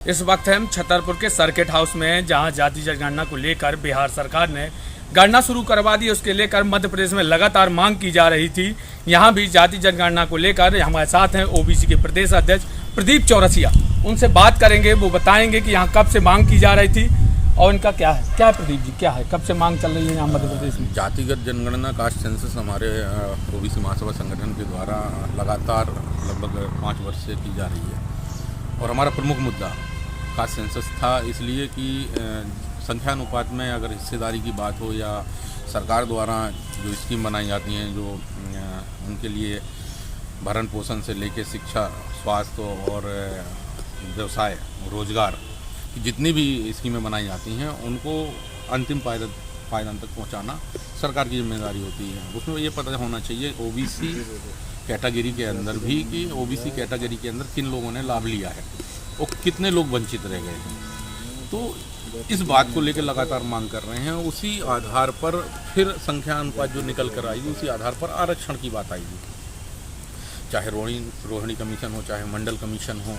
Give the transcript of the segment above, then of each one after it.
इस वक्त हम छतरपुर के सर्किट हाउस में हैं, जहां जाति जनगणना को लेकर बिहार सरकार ने गणना शुरू करवा दी। उसके लेकर मध्य प्रदेश में लगातार मांग की जा रही थी। यहां भी जाति जनगणना को लेकर हमारे साथ हैं ओबीसी के प्रदेश अध्यक्ष प्रदीप चौरसिया। उनसे बात करेंगे, वो बताएंगे कि यहाँ कब से मांग की जा रही थी और इनका क्या है प्रदीप जी, क्या है, कब से मांग चल रही है यहाँ मध्य प्रदेश में? जातिगत जनगणना कास्ट सेंसस हमारे ओबीसी महासभा संगठन के द्वारा लगातार लगभग 5 वर्ष से की जा रही है और हमारा प्रमुख मुद्दा कास्ट सेंसस था, इसलिए कि संख्यानुपात में अगर हिस्सेदारी की बात हो या सरकार द्वारा जो स्कीम बनाई जाती हैं, जो उनके लिए भरण पोषण से लेकर शिक्षा, स्वास्थ्य और व्यवसाय, रोजगार की जितनी भी स्कीमें बनाई जाती हैं, उनको अंतिम पायदान तक पहुंचाना सरकार की जिम्मेदारी होती है। उसमें ये पता होना चाहिए ओबीसी कैटेगरी के अंदर भी कि ओबीसी कैटेगरी के अंदर किन लोगों ने लाभ लिया है और कितने लोग वंचित रह गए हैं। तो इस बात को लेकर लगातार मांग कर रहे हैं। उसी आधार पर फिर संख्या अनुपात जो निकल कर आएगी, उसी आधार पर आरक्षण की बात आएगी। चाहे रोहिणी कमीशन हो, चाहे मंडल कमीशन हो,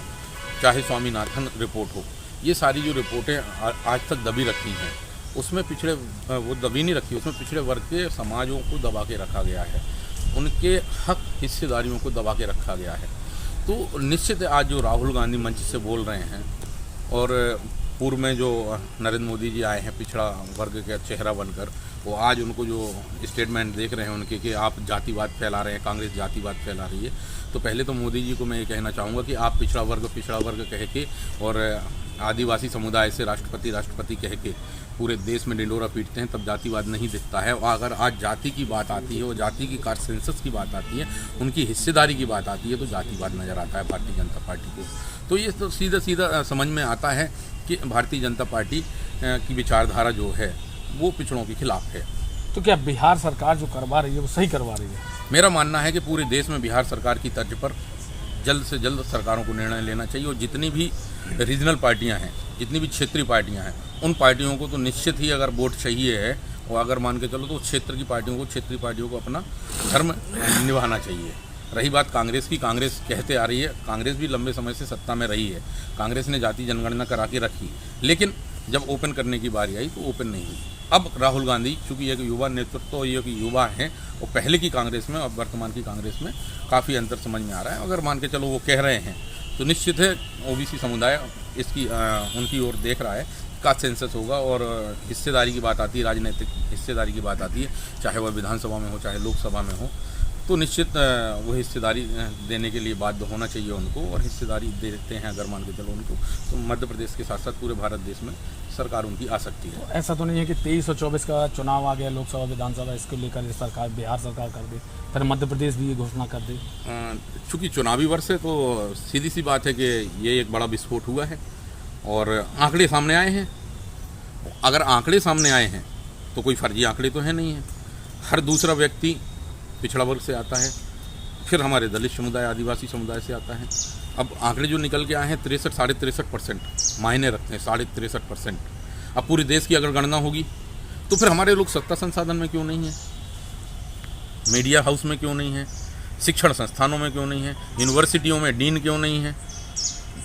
चाहे स्वामीनाथन रिपोर्ट हो, ये सारी जो रिपोर्टें आज तक दबी रखी हैं, उसमें वो दबी नहीं रखी, उसमें पिछड़े वर्ग के समाजों को दबा के रखा गया है, उनके हक हिस्सेदारियों को दबा के रखा गया है। तो निश्चित आज जो राहुल गांधी मंच से बोल रहे हैं और पूर्व में जो नरेंद्र मोदी जी आए हैं पिछड़ा वर्ग का चेहरा बनकर, वो आज उनको जो स्टेटमेंट देख रहे हैं उनके कि आप जातिवाद फैला रहे हैं, कांग्रेस जातिवाद फैला रही है। तो पहले तो मोदी जी को मैं ये कहना चाहूँगा कि आप पिछड़ा वर्ग कह के और आदिवासी समुदाय से राष्ट्रपति कह के पूरे देश में डिंडोरा पीटते हैं, तब जातिवाद नहीं दिखता है। और अगर आज जाति की बात आती है और जाति की कास्ट सेंसस की बात आती है, उनकी हिस्सेदारी की बात आती है, तो जातिवाद नज़र आता है भारतीय जनता पार्टी को। तो ये तो सीधा समझ में आता है कि भारतीय जनता पार्टी की विचारधारा जो है वो पिछड़ों के खिलाफ है। तो क्या बिहार सरकार जो करवा रही है वो सही करवा रही है? मेरा मानना है कि पूरे देश में बिहार सरकार की तर्ज पर जल्द से जल्द सरकारों को निर्णय लेना चाहिए और जितनी भी रीजनल पार्टियां हैं, जितनी भी क्षेत्रीय पार्टियां हैं, उन पार्टियों को तो निश्चित ही अगर वोट चाहिए है और अगर मान के चलो तो क्षेत्रीय पार्टियों को अपना धर्म निभाना चाहिए। रही बात कांग्रेस की, कांग्रेस कहते आ रही है, कांग्रेस भी लंबे समय से सत्ता में रही है, कांग्रेस ने जाति जनगणना करा के रखी, लेकिन जब ओपन करने की बारी आई तो ओपन नहीं हुई। अब राहुल गांधी चूँकि एक युवा नेतृत्व, ये कि युवा हैं और पहले की कांग्रेस में और वर्तमान की कांग्रेस में काफ़ी अंतर समझ में आ रहा है। अगर मान के चलो वो कह रहे हैं तो निश्चित है ओबीसी समुदाय इसकी उनकी ओर देख रहा है। कास्ट सेंसस होगा और हिस्सेदारी की बात आती है, राजनीतिक हिस्सेदारी की बात आती है, चाहे वह विधानसभा में हो चाहे लोकसभा में हो, तो निश्चित वो हिस्सेदारी देने के लिए बाध्य होना चाहिए उनको। और हिस्सेदारी देते हैं अगर मान के चलो उनको, तो मध्य प्रदेश के साथ साथ पूरे भारत देश में सरकार उनकी आ सकती है। तो ऐसा तो नहीं है कि 23 और 24 का चुनाव आ गया, लोकसभा विधानसभा, इसको लेकर सरकार बिहार सरकार कर दे, फिर मध्य प्रदेश भी ये घोषणा कर दे? चूँकि चुनावी वर्ष है तो सीधी सी बात है कि ये एक बड़ा विस्फोट हुआ है और आंकड़े सामने आए हैं। अगर आंकड़े सामने आए हैं तो कोई फर्जी आंकड़े तो है नहीं है। हर दूसरा व्यक्ति पिछड़ा वर्ग से आता है, फिर हमारे दलित समुदाय, आदिवासी समुदाय से आता है। अब आंकड़े जो निकल के आए हैं 63-63% मायने रखते हैं, 63%। अब पूरे देश की अगर गणना होगी तो फिर हमारे लोग सत्ता संसाधन में क्यों नहीं है, मीडिया हाउस में क्यों नहीं है, शिक्षण संस्थानों में क्यों नहीं है, यूनिवर्सिटियों में डीन क्यों नहीं है,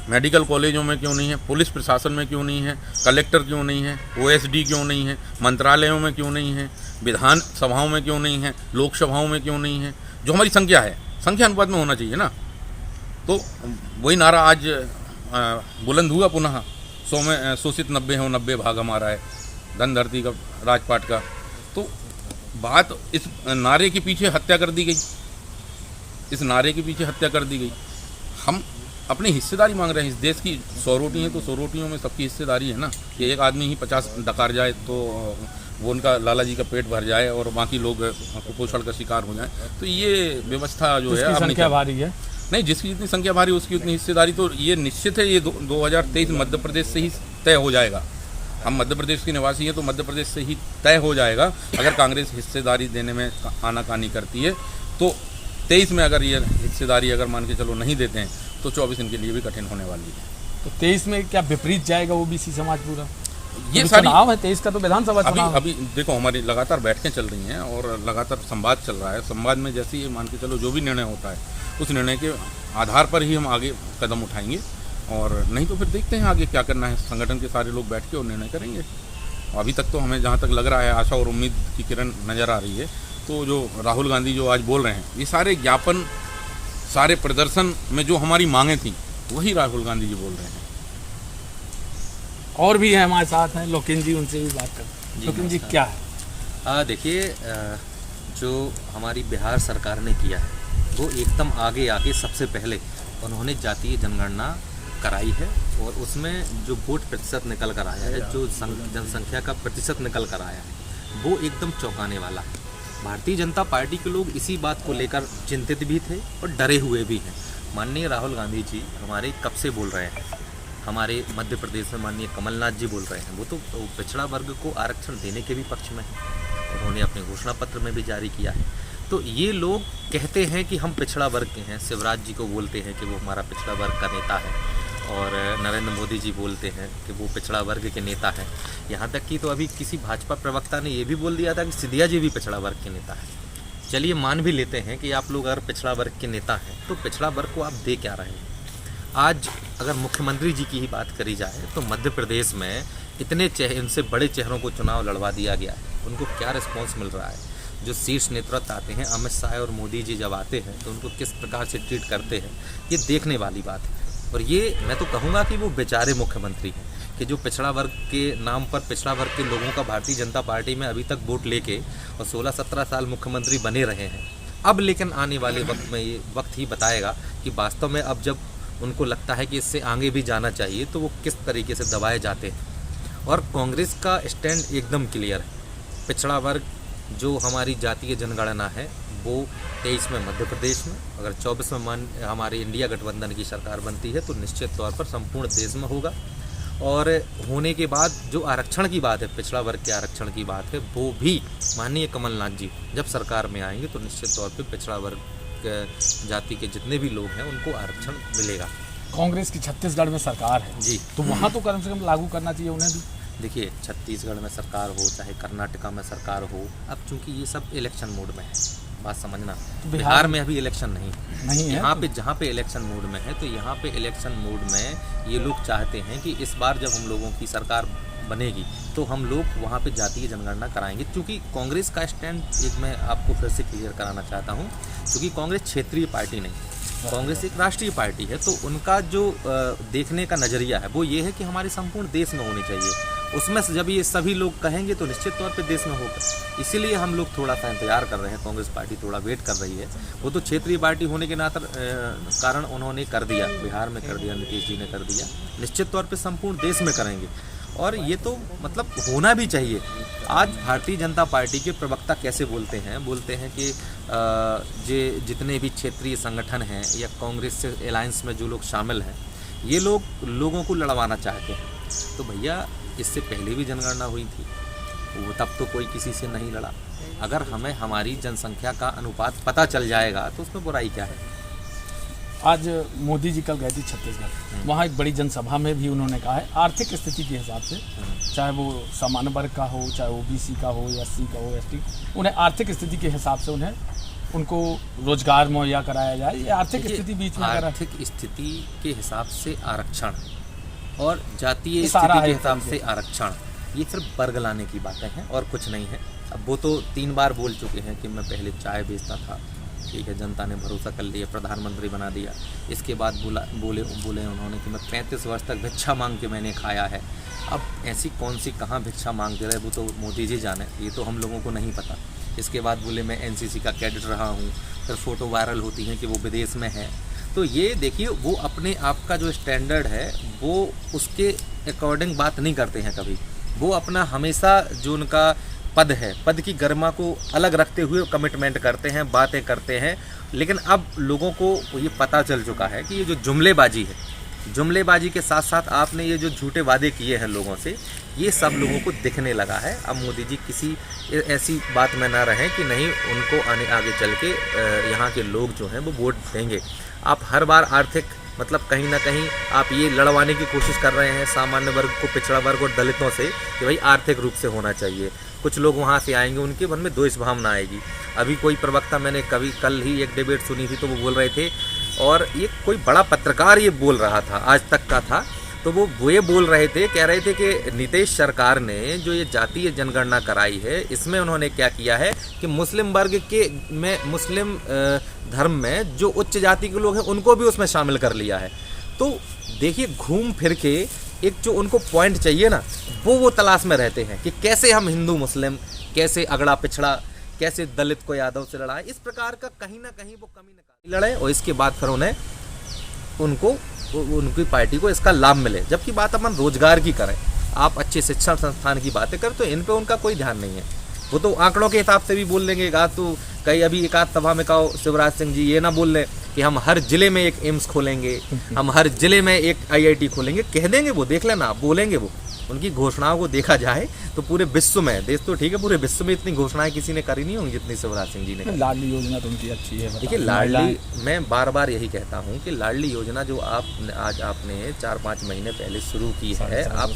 मेडिकल कॉलेजों में क्यों नहीं है, पुलिस प्रशासन में क्यों नहीं है, कलेक्टर क्यों नहीं है, ओएसडी क्यों नहीं है, मंत्रालयों में क्यों नहीं है, विधान सभाओं में क्यों नहीं है, लोकसभाओं में क्यों नहीं है? जो हमारी संख्या है, संख्या अनुपात में होना चाहिए ना। तो वही नारा आज बुलंद हुआ पुनः, 100 में शोषित 90 हो, 90 भाग हमारा है, धन धरती का, राजपाट का। तो बात इस नारे के पीछे हत्या कर दी गई, इस नारे के पीछे हत्या कर दी गई। हम अपनी हिस्सेदारी मांग रहे हैं। इस देश की 100 रोटी हैं तो 100 रोटियों में सबकी हिस्सेदारी है ना, कि एक आदमी ही 50 डकार जाए तो वो उनका लाला जी का पेट भर जाए और बाकी लोग कुपोषण का शिकार हो जाए। तो ये व्यवस्था जो है, संख्या भारी है नहीं, जिसकी जितनी संख्या भारी उसकी उतनी हिस्सेदारी, तो ये निश्चित है। ये 2023 मध्य प्रदेश से ही तय हो जाएगा। हम मध्य प्रदेश के निवासी हैं तो मध्य प्रदेश से ही तय हो जाएगा। अगर कांग्रेस हिस्सेदारी देने में आनाकानी करती है तो 23 में अगर ये हिस्सेदारी अगर मान के चलो नहीं देते हैं तो 24 इनके लिए भी कठिन होने वाली है। तो 23 में क्या विपरीत जाएगा ओबीसी समाज पूरा? ये तो सारी चुनाव है 23 का, तो विधानसभा चुनाव अभी देखो हमारी लगातार बैठकें चल रही हैं और लगातार संवाद चल रहा है। संवाद में जैसे ही मान के चलो जो भी निर्णय होता है उस निर्णय के आधार पर ही हम आगे कदम उठाएंगे। और नहीं तो फिर देखते हैं आगे क्या करना है। संगठन के सारे लोग बैठ के और निर्णय करेंगे। अभी तक तो हमें जहाँ तक लग रहा है आशा और उम्मीद की किरण नज़र आ रही है। तो जो राहुल गांधी जो आज बोल रहे हैं, ये सारे ज्ञापन, सारे प्रदर्शन में जो हमारी मांगें थी वही राहुल गांधी जी बोल रहे हैं। और भी है हमारे साथ हैं लोकेन जी, उनसे भी बात करते हैं। लोकेन जी, क्या है? देखिए, जो हमारी बिहार सरकार ने किया है वो एकदम आगे आके सबसे पहले उन्होंने जातीय जनगणना कराई है और उसमें जो वोट प्रतिशत निकल कर आया है, जो जनसंख्या का प्रतिशत निकल कर आया है, वो एकदम चौंकाने वाला है। भारतीय जनता पार्टी के लोग इसी बात को लेकर चिंतित भी थे और डरे हुए भी हैं। माननीय राहुल गांधी जी हमारे कब से बोल रहे हैं, हमारे मध्य प्रदेश में माननीय कमलनाथ जी बोल रहे हैं, वो तो पिछड़ा वर्ग को आरक्षण देने के भी पक्ष में हैं। उन्होंने अपने घोषणा पत्र में भी जारी किया है। तो ये लोग कहते हैं कि हम पिछड़ा वर्ग के हैं, शिवराज जी को बोलते हैं कि वो हमारा पिछड़ा वर्ग का नेता है, और नरेंद्र मोदी जी बोलते हैं कि वो पिछड़ा वर्ग के नेता हैं। यहाँ तक कि तो अभी किसी भाजपा प्रवक्ता ने ये भी बोल दिया था कि सिंधिया जी भी पिछड़ा वर्ग के नेता हैं। चलिए मान भी लेते हैं कि आप लोग अगर पिछड़ा वर्ग के नेता हैं तो पिछड़ा वर्ग को आप दे क्या रहे हैं। आज अगर मुख्यमंत्री जी की ही बात करी जाए तो मध्य प्रदेश में इतने इनसे बड़े चेहरों को चुनाव लड़वा दिया गया है, उनको क्या रिस्पॉन्स मिल रहा है। जो शीर्ष नेतृत्व आते हैं, अमित शाह और मोदी जी जब आते हैं तो उनको किस प्रकार से ट्रीट करते हैं, ये देखने वाली बात है। और ये मैं तो कहूँगा कि वो बेचारे मुख्यमंत्री हैं कि जो पिछड़ा वर्ग के नाम पर पिछड़ा वर्ग के लोगों का भारतीय जनता पार्टी में अभी तक वोट लेके और 16-17 साल मुख्यमंत्री बने रहे हैं। अब लेकिन आने वाले वक्त में ये वक्त ही बताएगा कि वास्तव में अब जब उनको लगता है कि इससे आगे भी जाना चाहिए तो वो किस तरीके से दबाए जाते हैं। और कांग्रेस का स्टैंड एकदम क्लियर है। पिछड़ा वर्ग जो हमारी जातीय जनगणना है वो 23 में मध्य प्रदेश में, अगर 24 में हमारी इंडिया गठबंधन की सरकार बनती है तो निश्चित तौर पर संपूर्ण देश में होगा। और होने के बाद जो आरक्षण की बात है, पिछड़ा वर्ग के आरक्षण की बात है, वो भी माननीय कमलनाथ जी जब सरकार में आएंगे तो निश्चित तौर पर पिछड़ा वर्ग जाति के जितने भी लोग हैं उनको आरक्षण मिलेगा। कांग्रेस की छत्तीसगढ़ में सरकार है जी, तो वहाँ तो कम से कम लागू करना चाहिए उन्हें भी। देखिए, छत्तीसगढ़ में सरकार हो चाहे कर्नाटका में सरकार हो, अब चूंकि ये सब इलेक्शन मोड में है, बात समझना। तो बिहार में अभी इलेक्शन नहीं है यहाँ पे, जहाँ पे इलेक्शन मोड में है, तो यहाँ पे इलेक्शन मोड में ये लोग चाहते हैं कि इस बार जब हम लोगों की सरकार बनेगी तो हम लोग वहाँ पे जातीय जनगणना कराएंगे। क्योंकि कांग्रेस का स्टैंड एक मैं आपको फिर से क्लियर कराना चाहता हूँ, क्योंकि कांग्रेस क्षेत्रीय पार्टी नहीं, कांग्रेस एक राष्ट्रीय पार्टी है। तो उनका जो देखने का नज़रिया है वो ये है कि हमारे संपूर्ण देश में होनी चाहिए। उसमें से जब ये सभी लोग कहेंगे तो निश्चित तौर पे देश में होगा। इसीलिए हम लोग थोड़ा सा इंतजार कर रहे हैं, कांग्रेस पार्टी थोड़ा वेट कर रही है। वो तो क्षेत्रीय पार्टी होने के नाते कारण उन्होंने कर दिया, बिहार में कर दिया, नीतीश जी ने कर दिया, निश्चित तौर पे संपूर्ण देश में करेंगे। और ये तो मतलब होना भी चाहिए। आज भारतीय जनता पार्टी के प्रवक्ता कैसे बोलते हैं कि जितने भी क्षेत्रीय संगठन हैं या कांग्रेस से अलायंस में जो लोग शामिल हैं, ये लोग लोगों को लड़वाना चाहते हैं। तो भैया, इससे पहले भी जनगणना हुई थी, वो तब तो कोई किसी से नहीं लड़ा। अगर हमें हमारी जनसंख्या का अनुपात पता चल जाएगा तो उसमें बुराई क्या है। आज मोदी जी कल गए थे छत्तीसगढ़, वहाँ एक बड़ी जनसभा में भी उन्होंने कहा है आर्थिक स्थिति के हिसाब से, चाहे वो सामान्य वर्ग का हो, चाहे ओबीसी का हो, एससी का हो, एसटी, उन्हें आर्थिक स्थिति के हिसाब से उनको रोजगार मुहैया कराया जाए। ये आर्थिक स्थिति बीच में, आर्थिक स्थिति के हिसाब से आरक्षण और जातीय स्थिति के हिसाब से आरक्षण, ये सिर्फ वर्ग लाने की बातें हैं और कुछ नहीं है। अब वो तो 3 बार बोल चुके हैं कि मैं पहले चाय बेचता था, ठीक है, जनता ने भरोसा कर लिया, प्रधानमंत्री बना दिया। इसके बाद बोले उन्होंने कि मैं 35 वर्ष तक भिक्षा मांग के मैंने खाया है। अब ऐसी कौन सी कहाँ भिक्षा मांगते रहे वो तो मोदी जी जाने, ये तो हम लोगों को नहीं पता। इसके बाद बोले मैं एनसीसी का कैडेट रहा हूँ, फिर फ़ोटो वायरल होती हैं कि वो विदेश में है। तो ये देखिए, वो अपने आप का जो स्टैंडर्ड है वो उसके अकॉर्डिंग बात नहीं करते हैं कभी। वो अपना हमेशा जो उनका पद है, पद की गरिमा को अलग रखते हुए कमिटमेंट करते हैं, बातें करते हैं। लेकिन अब लोगों को ये पता चल चुका है कि ये जो जुमलेबाजी है, जुमलेबाजी के साथ साथ आपने ये जो झूठे वादे किए हैं लोगों से, ये सब लोगों को दिखने लगा है। अब मोदी जी किसी ऐसी बात में ना रहें कि नहीं उनको आगे चल के यहाँ के लोग जो हैं वो वोट देंगे। आप हर बार आर्थिक मतलब कहीं ना कहीं आप ये लड़वाने की कोशिश कर रहे हैं सामान्य वर्ग को, पिछड़ा वर्ग और दलितों से कि भाई आर्थिक रूप से होना चाहिए। कुछ लोग वहाँ से आएंगे, उनके मन में द्वेष भावना आएगी। अभी कोई प्रवक्ता, मैंने कल ही एक डिबेट सुनी थी तो वो बोल रहे थे और ये कोई बड़ा पत्रकार ये बोल रहा था, आज तक का था, तो वो ये बोल रहे थे, कह रहे थे कि नीतीश सरकार ने जो ये जातीय जनगणना कराई है, इसमें उन्होंने क्या किया है कि मुस्लिम वर्ग के में, मुस्लिम धर्म में जो उच्च जाति के लोग हैं उनको भी उसमें शामिल कर लिया है। तो देखिए, घूम फिर के एक जो उनको पॉइंट चाहिए ना, वो तलाश में रहते हैं कि कैसे हम हिंदू मुस्लिम, कैसे अगड़ा पिछड़ा, कैसे दलित को यादव से लड़ाए, इस प्रकार का कहीं ना कहीं वो कमी निकाल लड़े और इसके बाद फिर उनकी पार्टी को इसका लाभ मिले। जबकि बात अपन रोजगार की करें, आप अच्छे शिक्षा संस्थान की बातें करें तो इन पे उनका कोई ध्यान नहीं है। वो तो आंकड़ों के हिसाब से भी बोल लेंगे। तो कई अभी एक आध सभा में कहो शिवराज सिंह जी ये ना बोल लें कि हम हर जिले में एक एम्स खोलेंगे, हम हर जिले में एक IIT खोलेंगे, कह देंगे वो, देख लेना, आप बोलेंगे वो। उनकी घोषणाओं को देखा जाए तो पूरे विश्व में, देश तो ठीक है, पूरे विश्व में इतनी घोषणाएं किसी ने करी नहीं होंगी जितनी शिवराज सिंह जी ने। लाडली योजना तो उनकी अच्छी है। देखिए, लाडली, मैं बार बार यही कहता हूँ कि लाडली योजना जो आज आपने 4-5 महीने पहले शुरू की है, आप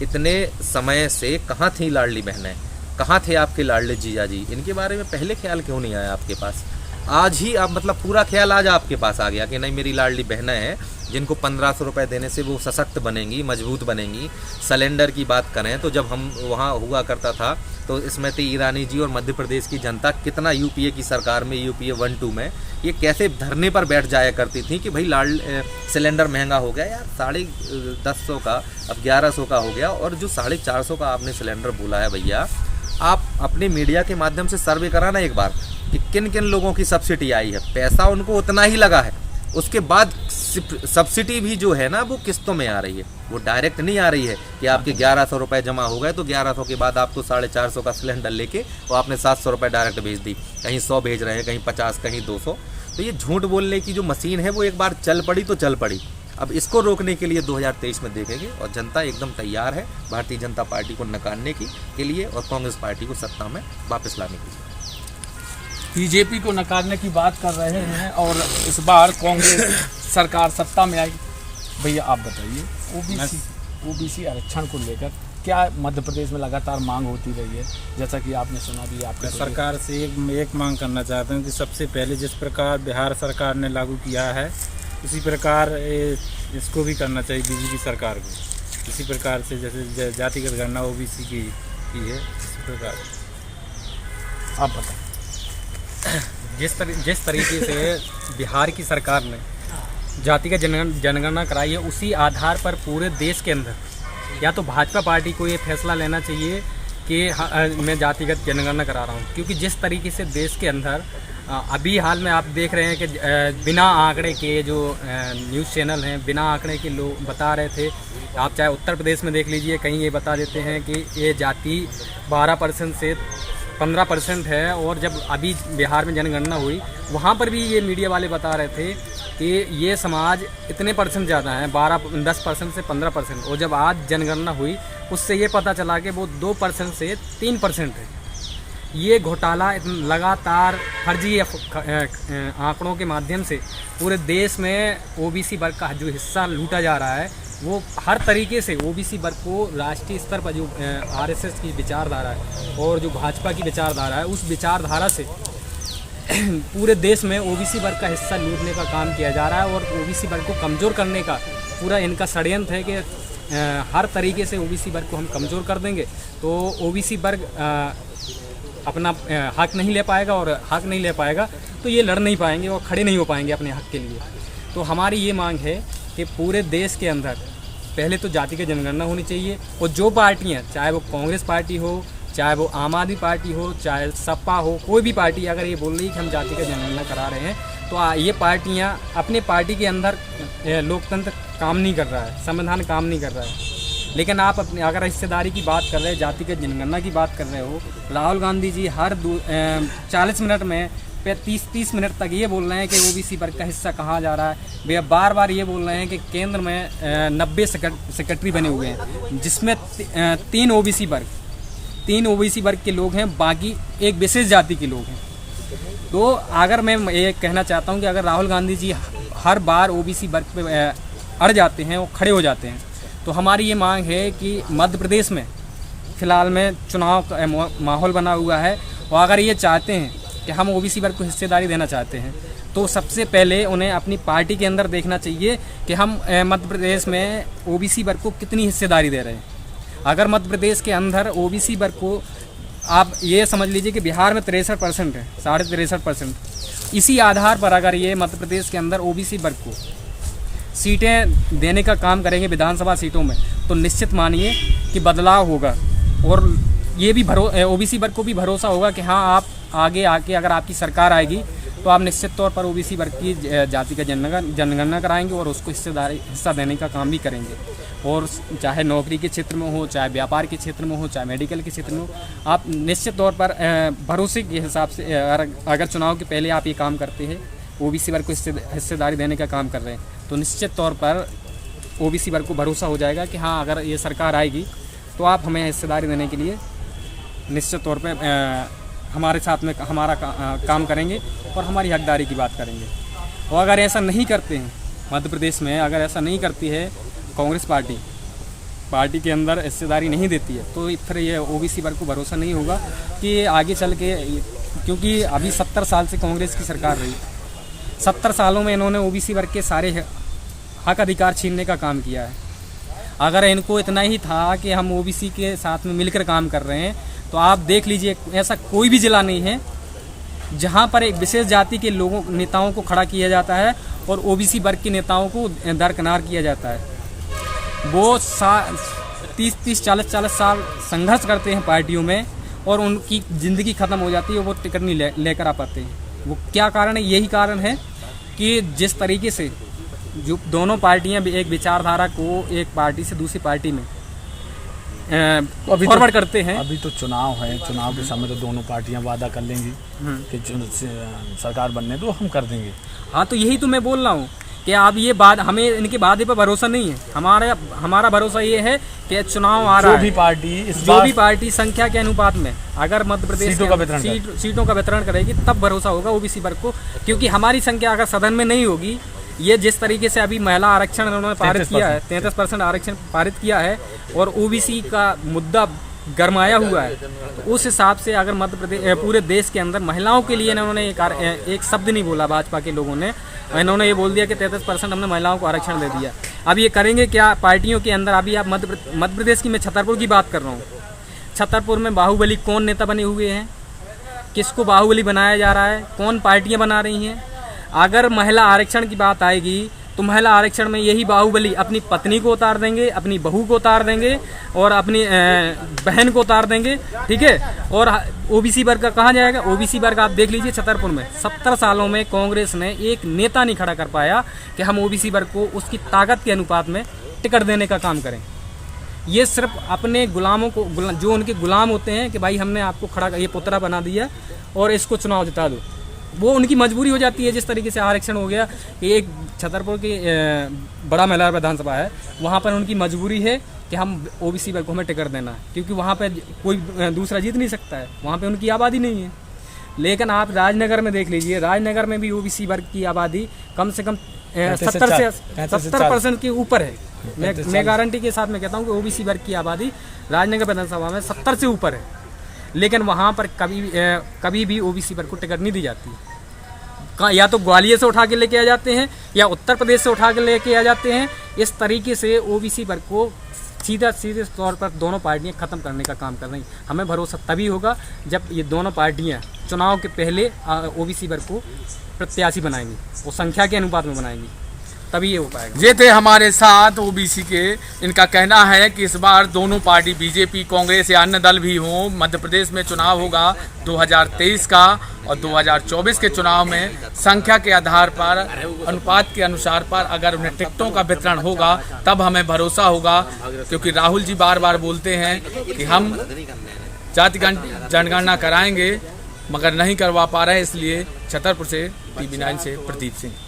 इतने समय से कहाँ थी लाडली बहनें, कहाँ थे आपके लाडले जीजा जी? इनके बारे में पहले ख्याल क्यों नहीं आया आपके पास? आज ही आप, मतलब पूरा ख्याल आज आपके पास आ गया कि नहीं, मेरी लाडली बहनें हैं जिनको 1500 रुपये देने से वो सशक्त बनेंगी, मजबूत बनेंगी। सिलेंडर की बात करें तो जब हम वहाँ हुआ करता था तो स्मृति ईरानी जी और मध्य प्रदेश की जनता कितना UPA की सरकार में, UPA 1-2 में ये कैसे धरने पर बैठ जाया करती थी कि भाई सिलेंडर महंगा हो गया यार, 1050 का अब 1100 का हो गया, और जो 450 का आपने सिलेंडर बोला है भैया, आप अपने मीडिया के माध्यम से सर्वे कराना एक बार कि किन किन लोगों की सब्सिडी आई है। पैसा उनको उतना ही लगा है, उसके बाद सब्सिडी भी जो है ना वो किस्तों में आ रही है, वो डायरेक्ट नहीं आ रही है कि आपके 1100 रुपये जमा हो गए तो 1100 के बाद आपको 450 का सिलेंडर लेके और आपने 700 रुपये डायरेक्ट भेज दी, कहीं 100 भेज रहे हैं, कहीं 50, कहीं 200। तो ये झूठ बोलने की जो मशीन है वो एक बार चल पड़ी तो चल पड़ी। अब इसको रोकने के लिए 2023 में देखेंगे और जनता एकदम तैयार है भारतीय जनता पार्टी को नकारने के लिए और कांग्रेस पार्टी को सत्ता में वापस लाने के लिए। बीजेपी को नकारने की बात कर रहे हैं और इस बार कांग्रेस सरकार सत्ता में आई। भैया आप बताइए, ओबीसी आरक्षण को लेकर क्या मध्य प्रदेश में लगातार मांग होती रही है, जैसा कि आपने सुना भी? आपके सरकार से एक मांग करना चाहता हूँ कि सबसे पहले जिस प्रकार बिहार सरकार ने लागू किया है उसी प्रकार इसको भी करना चाहिए बीजेपी सरकार को। इसी प्रकार से जैसे जातिगत गणना ओबीसी की है, इसी प्रकार। आप बताएं। जिस तरीके से बिहार की सरकार ने जातिगत जनगणना कराई है, उसी आधार पर पूरे देश के अंदर या तो भाजपा पार्टी को ये फैसला लेना चाहिए कि मैं जातिगत जनगणना करा रहा हूँ, क्योंकि जिस तरीके से देश के अंदर अभी हाल में आप देख रहे हैं कि बिना आंकड़े के जो न्यूज़ चैनल हैं, बिना आंकड़े के लोग बता रहे थे। आप चाहे उत्तर प्रदेश में देख लीजिए, कहीं ये बता देते हैं कि ये जाति 12% से 15% है, और जब अभी बिहार में जनगणना हुई वहाँ पर भी ये मीडिया वाले बता रहे थे कि ये समाज इतने परसेंट ज़्यादा है, 10% से 15%, और जब आज जनगणना हुई उससे ये पता चला कि वो 2% से 3% है। ये घोटाला लगातार फर्जी आंकड़ों के माध्यम से पूरे देश में ओबीसी वर्ग का जो हिस्सा लूटा जा रहा है, वो हर तरीके से ओबीसी वर्ग को राष्ट्रीय स्तर पर जो आरएसएस की विचारधारा है और जो भाजपा की विचारधारा है, उस विचारधारा से पूरे देश में ओबीसी वर्ग का हिस्सा लूटने का काम किया जा रहा है और ओबीसी वर्ग को कमज़ोर करने का पूरा इनका षड्यंत्र है कि हर तरीके से ओबीसी वर्ग को हम कमज़ोर कर देंगे तो ओबीसी वर्ग अपना हक नहीं ले पाएगा, और हक नहीं ले पाएगा तो ये लड़ नहीं पाएंगे और खड़े नहीं हो पाएंगे अपने हक के लिए। तो हमारी ये मांग है कि पूरे देश के अंदर पहले तो जातिगत जनगणना होनी चाहिए, और जो पार्टियां, चाहे वो कांग्रेस पार्टी हो, चाहे वो आम आदमी पार्टी हो, चाहे सपा हो, कोई भी पार्टी अगर ये बोल रही है कि हम जातिगत जनगणना करा रहे हैं, तो ये पार्टियां अपने पार्टी के अंदर लोकतंत्र काम नहीं कर रहा है, संविधान काम नहीं कर रहा है। लेकिन आप अपने अगर हिस्सेदारी की बात कर रहे हैं, जातिगत जनगणना की बात कर रहे हो, राहुल गांधी जी हर 40 मिनट में 30 मिनट तक ये बोल रहे हैं कि ओबीसी वर्ग का हिस्सा कहाँ जा रहा है। भैया बार बार ये बोल रहे हैं कि केंद्र में 90 सेक्रेटरी बने हुए हैं, जिसमें 3 ओबीसी वर्ग के लोग हैं, बाकी एक विशेष जाति के लोग हैं। तो अगर मैं ये कहना चाहता हूँ कि अगर राहुल गांधी जी हर बार ओबीसी वर्ग पे अड़ जाते हैं और खड़े हो जाते हैं, तो हमारी ये मांग है कि मध्य प्रदेश में फ़िलहाल में चुनाव का माहौल बना हुआ है, और अगर ये चाहते हैं कि हम ओबीसी वर्ग को हिस्सेदारी देना चाहते हैं, तो सबसे पहले उन्हें अपनी पार्टी के अंदर देखना चाहिए कि हम मध्य प्रदेश में ओबीसी वर्ग को कितनी हिस्सेदारी दे रहे हैं। अगर मध्य प्रदेश के अंदर ओबीसी वर्ग को, आप ये समझ लीजिए कि बिहार में 63% है, 63.5%, इसी आधार पर अगर ये मध्य प्रदेश के अंदर ओबीसी वर्ग को सीटें देने का काम करेंगे विधानसभा सीटों में, तो निश्चित मानिए कि बदलाव होगा। और ये भी ओबीसी वर्ग को भी भरोसा होगा कि हाँ, आप आगे आके अगर आपकी सरकार आएगी तो आप निश्चित तौर पर ओबीसी वर्ग की जाति का जनगणना कराएंगे और उसको हिस्सा देने का काम भी करेंगे। और चाहे नौकरी के क्षेत्र में हो, चाहे व्यापार के क्षेत्र में हो, चाहे मेडिकल के क्षेत्र में हो, आप निश्चित तौर पर भरोसे के हिसाब से अगर चुनाव के पहले आप ये काम करते हैं, ओबीसी वर्ग को हिस्सेदारी देने का काम कर रहे हैं, तो निश्चित तौर पर ओबीसी वर्ग को भरोसा हो जाएगा कि हाँ, अगर ये सरकार आएगी तो आप हमें हिस्सेदारी देने के लिए निश्चित तौर पे हमारे साथ में हमारा काम करेंगे और हमारी हकदारी की बात करेंगे। और अगर ऐसा नहीं करते हैं मध्य प्रदेश में, अगर ऐसा नहीं करती है कांग्रेस पार्टी के अंदर हिस्सेदारी नहीं देती है, तो फिर ये ओबीसी वर्ग को भरोसा नहीं होगा कि आगे चल के, क्योंकि अभी 70 साल से कांग्रेस की सरकार रही, 70 सालों में इन्होंने ओबीसी वर्ग के सारे हक अधिकार छीनने का काम किया है। अगर इनको इतना ही था कि हम ओबीसी के साथ में मिलकर काम कर रहे हैं, तो आप देख लीजिए ऐसा कोई भी जिला नहीं है जहां पर एक विशेष जाति के नेताओं को खड़ा किया जाता है और ओबीसी वर्ग के नेताओं को दरकिनार किया जाता है। वो 30 40 साल संघर्ष करते हैं पार्टियों में और उनकी ज़िंदगी ख़त्म हो जाती है, वो टिकट नहीं लेकर आ पाते हैं। वो क्या कारण है? यही कारण है कि जिस तरीके से जो दोनों पार्टियां एक विचारधारा को एक पार्टी से दूसरी पार्टी में फॉरवर्ड करते हैं। अभी तो चुनाव है, चुनाव के समय तो दोनों पार्टियां वादा कर लेंगी कि सरकार बनने दो, हम कर देंगे। हाँ, तो यही तो मैं बोल रहा हूँ कि अब ये बात, हमें इनके वादे पर भरोसा नहीं है। हमारा भरोसा ये है कि चुनाव आ रहा है, जो भी पार्टी संख्या के अनुपात में अगर मध्य प्रदेश सीटों का वितरण करेगी, तब भरोसा होगा ओबीसी वर्ग को। क्योंकि हमारी संख्या अगर सदन में नहीं होगी, ये जिस तरीके से अभी महिला आरक्षण उन्होंने पारित किया है, 33% आरक्षण पारित किया है और ओबीसी का मुद्दा गरमाया हुआ है, तो उस हिसाब से अगर मध्य प्रदेश पूरे देश के अंदर महिलाओं के लिए इन्होंने एक शब्द नहीं बोला, भाजपा के लोगों ने, इन्होंने ये बोल दिया कि 33% हमने महिलाओं को आरक्षण दे दिया। अब ये करेंगे क्या पार्टियों के अंदर? अभी आप मध्य प्रदेश की, मैं छतरपुर की बात कर रहा हूँ, छतरपुर में बाहुबली कौन नेता बने हुए हैं, किसको बाहुबली बनाया जा रहा है, कौन पार्टियाँ बना रही हैं? अगर महिला आरक्षण की बात आएगी तो महिला आरक्षण में यही बाहुबली अपनी पत्नी को उतार देंगे, अपनी बहू को उतार देंगे और अपनी बहन को उतार देंगे, ठीक है। और ओबीसी वर्ग का कहाँ जाएगा? ओबीसी वर्ग आप देख लीजिए, छतरपुर में 70 सालों में कांग्रेस ने एक नेता नहीं खड़ा कर पाया कि हम ओबीसी वर्ग को उसकी ताकत के अनुपात में टिकट देने का काम करें। ये सिर्फ अपने गुलामों को, जो उनके गुलाम होते हैं कि भाई हमने आपको खड़ा, ये पुतला बना दिया और इसको चुनाव जिता दो, वो उनकी मजबूरी हो जाती है। जिस तरीके से आरक्षण हो गया, एक छतरपुर की बड़ा महिला विधानसभा है, वहाँ पर उनकी मजबूरी है कि हम ओबीसी वर्ग को हमें टिकट देना है, क्योंकि वहाँ पे कोई दूसरा जीत नहीं सकता है, वहाँ पे उनकी आबादी नहीं है। लेकिन आप राजनगर में देख लीजिए, राजनगर में भी ओबीसी वर्ग की आबादी कम से कम 70% के ऊपर है। मैं गारंटी के साथ में कहता हूँ कि ओबीसी वर्ग की आबादी राजनगर विधानसभा में 70 से ऊपर है, लेकिन वहाँ पर कभी भी ओबीसी वर्ग को टिकट नहीं दी जाती। या तो ग्वालियर से उठा के लेके आ जाते हैं या उत्तर प्रदेश से उठा के लेके आ जाते हैं। इस तरीके से ओबीसी वर्ग को सीधे तौर पर दोनों पार्टियां ख़त्म करने का काम कर रही हैं। हमें भरोसा तभी होगा जब ये दोनों पार्टियां चुनाव के पहले ओबीसी वर्ग को प्रत्याशी बनाएंगी, वो संख्या के अनुपात में बनाएंगी, तभी ये हो पाएगा। ये थे हमारे साथ ओबीसी के। इनका कहना है कि इस बार दोनों पार्टी, बीजेपी, कांग्रेस या अन्य दल भी हों, मध्य प्रदेश में चुनाव होगा 2023 का और 2024 के चुनाव में संख्या के आधार पर, अनुपात के अनुसार पर अगर उन्हें टिकटों का वितरण होगा तब हमें भरोसा होगा। क्योंकि राहुल जी बार बार बोलते हैं कि हम जाति जनगणना कराएंगे, मगर नहीं करवा पा रहे हैं। इसलिए छतरपुर से TV9 से प्रदीप सिंह।